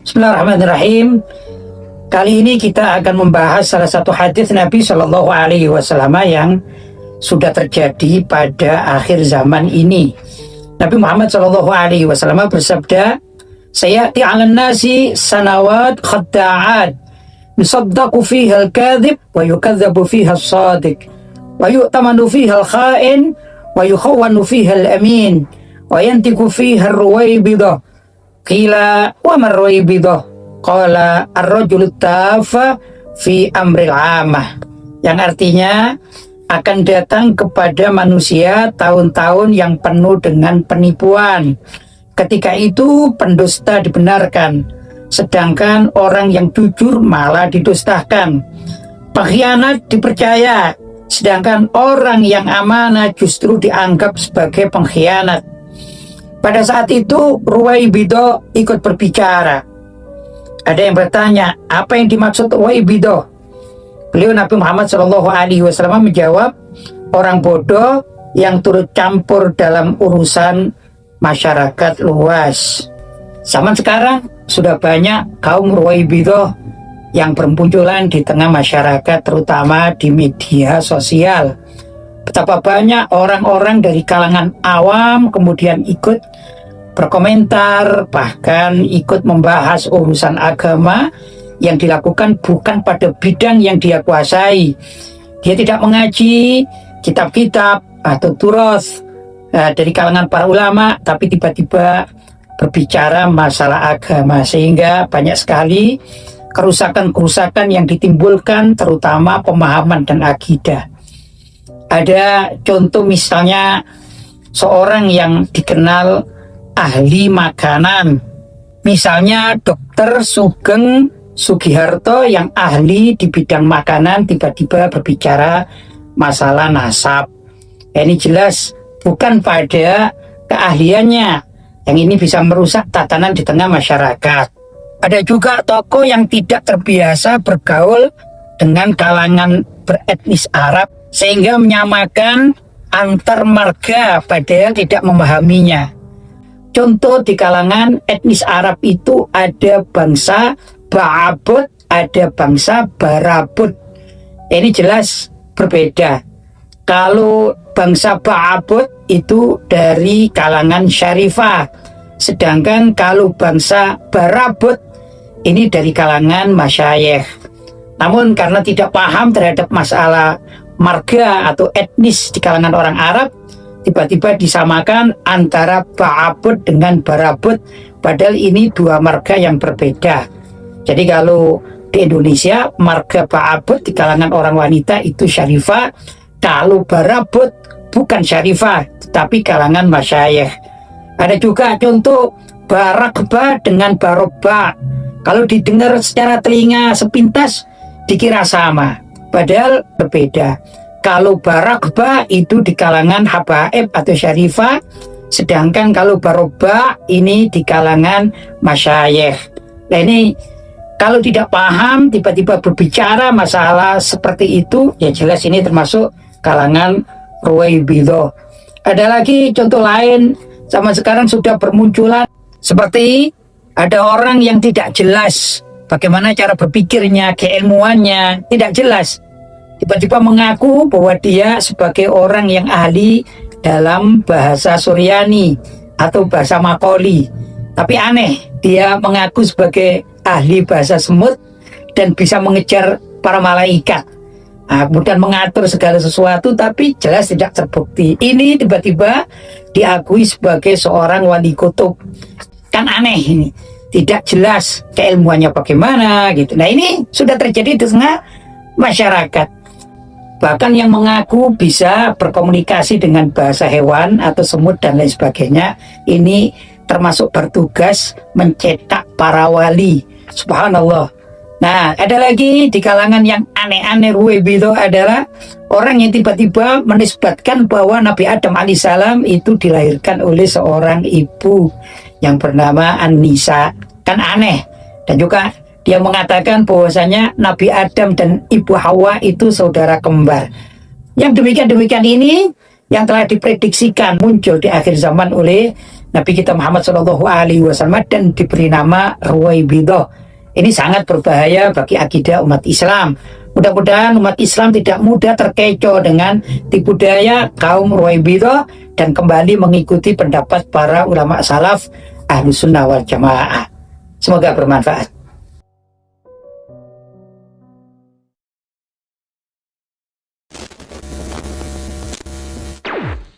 Bismillahirrahmanirrahim. Kali ini kita akan membahas salah satu hadis Nabi Shallallahu Alaihi Wasallam yang sudah terjadi pada akhir zaman ini. Nabi Muhammad Shallallahu Alaihi Wasallam bersabda, "Sayati 'alan nasi sanawat khadda'at, yusaddaqu fiha al-kadhib wa yukadzabu fiha as-sadiq, wa yu'tamanu fiha al-kha'in wa yukhawwanu fiha al-amin, wa yantiqu fiha ar-ruwaybidah." Qila wa marwaybidah, qala ar-rajulu tafa fi amril amah, yang artinya akan datang kepada manusia tahun-tahun yang penuh dengan penipuan. Ketika itu pendusta dibenarkan, sedangkan orang yang jujur malah didustakan. Pengkhianat dipercaya, sedangkan orang yang amanah justru dianggap sebagai pengkhianat. Pada saat itu Ruwaybidah ikut berbicara. Ada yang bertanya, apa yang dimaksud Ruwaybidah? Beliau Nabi Muhammad SAW menjawab, orang bodoh yang turut campur dalam urusan masyarakat luas. Zaman sekarang sudah banyak kaum Ruwaybidah yang bermunculan di tengah masyarakat, terutama di media sosial. Betapa banyak orang-orang dari kalangan awam kemudian ikut berkomentar, bahkan ikut membahas urusan agama yang dilakukan bukan pada bidang yang dia kuasai. Dia tidak mengaji kitab-kitab atau turas dari kalangan para ulama, tapi tiba-tiba berbicara masalah agama, sehingga banyak sekali kerusakan-kerusakan yang ditimbulkan, terutama pemahaman dan akidah. Ada contoh misalnya seorang yang dikenal ahli makanan, misalnya Dr. Sugeng Sugiharto yang ahli di bidang makanan tiba-tiba berbicara masalah nasab. Ini jelas bukan pada keahliannya, yang ini bisa merusak tatanan di tengah masyarakat. Ada juga tokoh yang tidak terbiasa bergaul dengan kalangan beretnis Arab, sehingga menyamakan antar marga padahal tidak memahaminya. Contoh di kalangan etnis Arab itu ada bangsa Ba'abud, ada bangsa Barabud. Ini jelas berbeda. Kalau bangsa Ba'abud itu dari kalangan Syarifah, sedangkan kalau bangsa Barabud ini dari kalangan masyayikh. Namun karena tidak paham terhadap masalah marga atau etnis di kalangan orang Arab, tiba-tiba disamakan antara Ba'abud dengan Barabud, padahal ini dua marga yang berbeda. Jadi kalau di Indonesia marga Ba'abud di kalangan orang wanita itu Syarifah, kalau Barabud bukan Syarifah tetapi kalangan masyayikh. Ada juga contoh Barakba dengan Barobba, kalau didengar secara telinga sepintas dikira sama, padahal berbeda. Kalau Barakba itu di kalangan habaib atau syarifah, sedangkan kalau Barobba ini di kalangan masyayikh. Nah ini kalau tidak paham tiba-tiba berbicara masalah seperti itu, ya jelas ini termasuk kalangan Ruwaybidah. Ada lagi contoh lain, zaman sekarang sudah bermunculan seperti ada orang yang tidak jelas bagaimana cara berpikirnya, keilmuannya tidak jelas. Tiba-tiba mengaku bahwa dia sebagai orang yang ahli dalam bahasa Suryani atau bahasa Makoli. Tapi aneh, dia mengaku sebagai ahli bahasa semut dan bisa mengejar para malaikat. Nah, kemudian mengatur segala sesuatu tapi jelas tidak terbukti. Ini tiba-tiba diakui sebagai seorang wali kutub. Kan aneh ini. Tidak jelas keilmuannya bagaimana gitu. Nah ini sudah terjadi di tengah masyarakat. Bahkan yang mengaku bisa berkomunikasi dengan bahasa hewan atau semut dan lain sebagainya, ini termasuk bertugas mencetak para wali. Subhanallah. Nah ada lagi di kalangan yang aneh-aneh Ruwaybidah adalah orang yang tiba-tiba menisbatkan bahwa Nabi Adam alaihissalam itu dilahirkan oleh seorang ibu yang bernama An-Nisa. Kan aneh. Dan juga dia mengatakan bahwasanya Nabi Adam dan Ibu Hawa itu saudara kembar. Yang demikian-demikian ini yang telah diprediksikan muncul di akhir zaman oleh Nabi kita Muhammad SAW dan diberi nama Ruwaibidah. Ini sangat berbahaya bagi akidah umat Islam. Mudah-mudahan umat Islam tidak mudah terkecoh dengan tipu daya kaum Ruwaibidah dan kembali mengikuti pendapat para ulama salaf Ahlus Sunnah wal Jamaah. Semoga bermanfaat.